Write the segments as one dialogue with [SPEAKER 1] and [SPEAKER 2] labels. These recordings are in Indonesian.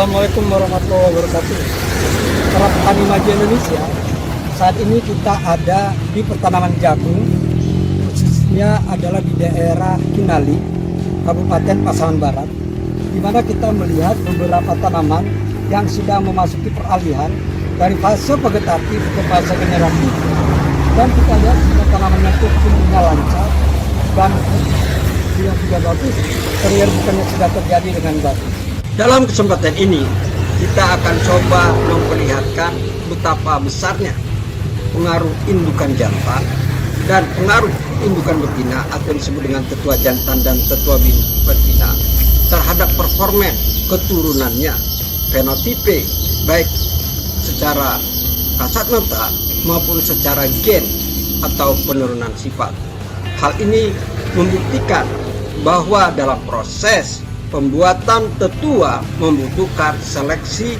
[SPEAKER 1] Assalamualaikum warahmatullahi wabarakatuh. Para petani maju Indonesia, saat ini kita ada di pertanaman jagung, khususnya adalah di daerah Kinali, Kabupaten Pasaman Barat, di mana kita melihat beberapa tanaman yang sudah memasuki peralihan dari fase vegetatif ke fase generatif. Dan kita lihat semua tanamannya itu tumbuhnya lancar dan juga bagus, career bukannya sudah terjadi dengan bagus. Dalam kesempatan ini, kita akan coba memperlihatkan betapa besarnya pengaruh indukan jantan dan pengaruh indukan betina atau yang disebut dengan tetua jantan dan tetua betina terhadap performan keturunannya, fenotipe, baik secara kasat mata maupun secara gen atau penurunan sifat. Hal ini membuktikan bahwa dalam proses pembuatan tetua membutuhkan seleksi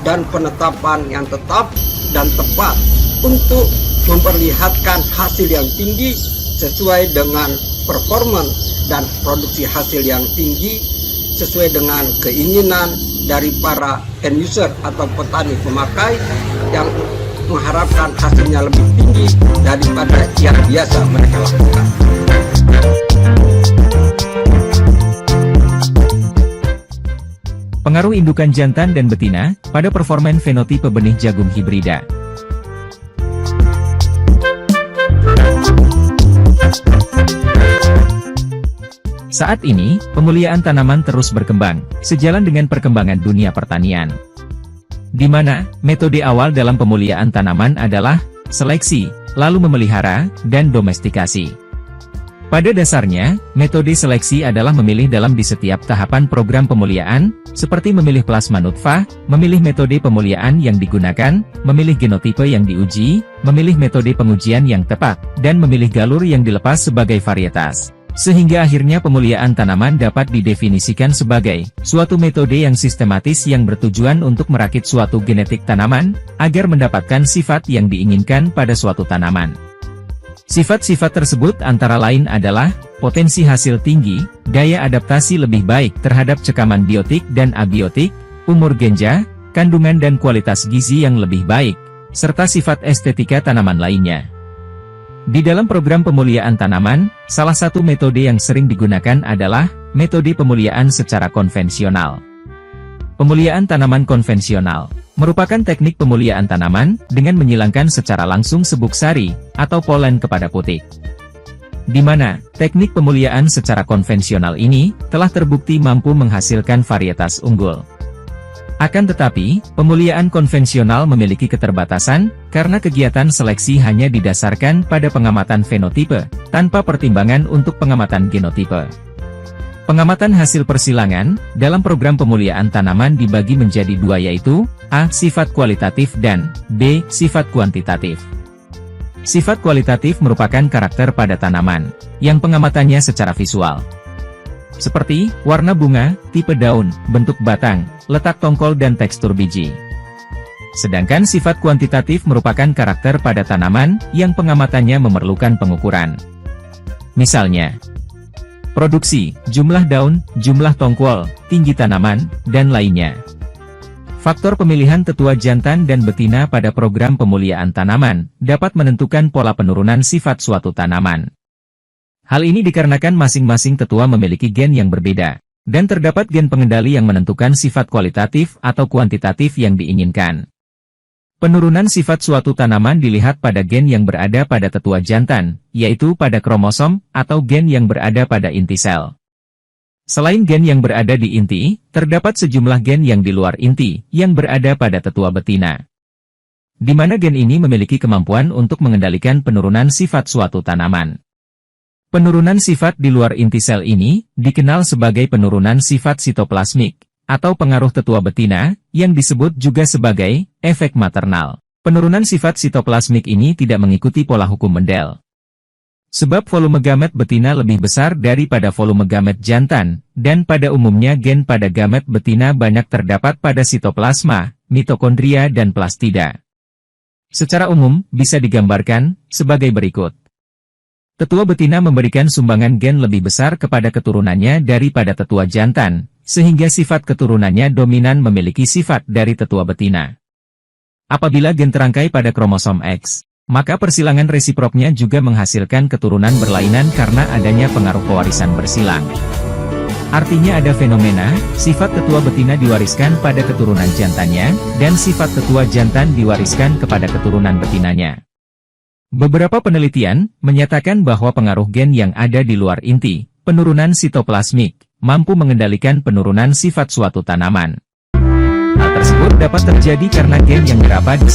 [SPEAKER 1] dan penetapan yang tetap dan tepat untuk memperlihatkan hasil yang tinggi sesuai dengan performance dan produksi hasil yang tinggi sesuai dengan keinginan dari para end user atau petani pemakai yang mengharapkan hasilnya lebih tinggi daripada yang biasa mereka lakukan.
[SPEAKER 2] Pengaruh indukan jantan dan betina pada performan fenotipe benih jagung hibrida. Saat ini, pemuliaan tanaman terus berkembang, sejalan dengan perkembangan dunia pertanian. Di mana, metode awal dalam pemuliaan tanaman adalah seleksi, lalu memelihara, dan domestikasi. Pada dasarnya, metode seleksi adalah memilih dalam di setiap tahapan program pemuliaan, seperti memilih plasma nutfah, memilih metode pemuliaan yang digunakan, memilih genotipe yang diuji, memilih metode pengujian yang tepat, dan memilih galur yang dilepas sebagai varietas. Sehingga akhirnya pemuliaan tanaman dapat didefinisikan sebagai suatu metode yang sistematis yang bertujuan untuk merakit suatu genetik tanaman, agar mendapatkan sifat yang diinginkan pada suatu tanaman. Sifat-sifat tersebut antara lain adalah potensi hasil tinggi, daya adaptasi lebih baik terhadap cekaman biotik dan abiotik, umur genja, kandungan dan kualitas gizi yang lebih baik, serta sifat estetika tanaman lainnya. Di dalam program pemuliaan tanaman, salah satu metode yang sering digunakan adalah metode pemuliaan secara konvensional. Pemuliaan tanaman konvensional merupakan teknik pemuliaan tanaman dengan menyilangkan secara langsung sebuk sari atau polen kepada putik. Di mana teknik pemuliaan secara konvensional ini telah terbukti mampu menghasilkan varietas unggul. Akan tetapi, pemuliaan konvensional memiliki keterbatasan karena kegiatan seleksi hanya didasarkan pada pengamatan fenotipe tanpa pertimbangan untuk pengamatan genotipe. Pengamatan hasil persilangan dalam program pemuliaan tanaman dibagi menjadi dua, yaitu A. Sifat kualitatif dan B. Sifat kuantitatif. Sifat kualitatif merupakan karakter pada tanaman, yang pengamatannya secara visual. Seperti, warna bunga, tipe daun, bentuk batang, letak tongkol dan tekstur biji. Sedangkan sifat kuantitatif merupakan karakter pada tanaman, yang pengamatannya memerlukan pengukuran. Misalnya, produksi, jumlah daun, jumlah tongkol, tinggi tanaman, dan lainnya. Faktor pemilihan tetua jantan dan betina pada program pemuliaan tanaman dapat menentukan pola penurunan sifat suatu tanaman. Hal ini dikarenakan masing-masing tetua memiliki gen yang berbeda, dan terdapat gen pengendali yang menentukan sifat kualitatif atau kuantitatif yang diinginkan. Penurunan sifat suatu tanaman dilihat pada gen yang berada pada tetua jantan, yaitu pada kromosom, atau gen yang berada pada inti sel. Selain gen yang berada di inti, terdapat sejumlah gen yang di luar inti, yang berada pada tetua betina. Di mana gen ini memiliki kemampuan untuk mengendalikan penurunan sifat suatu tanaman. Penurunan sifat di luar inti sel ini, dikenal sebagai penurunan sifat sitoplasmik, atau pengaruh tetua betina, yang disebut juga sebagai efek maternal. Penurunan sifat sitoplasmik ini tidak mengikuti pola hukum Mendel. Sebab volume gamet betina lebih besar daripada volume gamet jantan, dan pada umumnya gen pada gamet betina banyak terdapat pada sitoplasma, mitokondria dan plastida. Secara umum, bisa digambarkan sebagai berikut. Tetua betina memberikan sumbangan gen lebih besar kepada keturunannya daripada tetua jantan, sehingga sifat keturunannya dominan memiliki sifat dari tetua betina. Apabila gen terangkai pada kromosom X, maka persilangan resiproknya juga menghasilkan keturunan berlainan karena adanya pengaruh pewarisan bersilang. Artinya ada fenomena, sifat tetua betina diwariskan pada keturunan jantannya, dan sifat tetua jantan diwariskan kepada keturunan betinanya. Beberapa penelitian menyatakan bahwa pengaruh gen yang ada di luar inti, penurunan sitoplasmik, mampu mengendalikan penurunan sifat suatu tanaman. Hal tersebut dapat terjadi karena gen yang terdapat di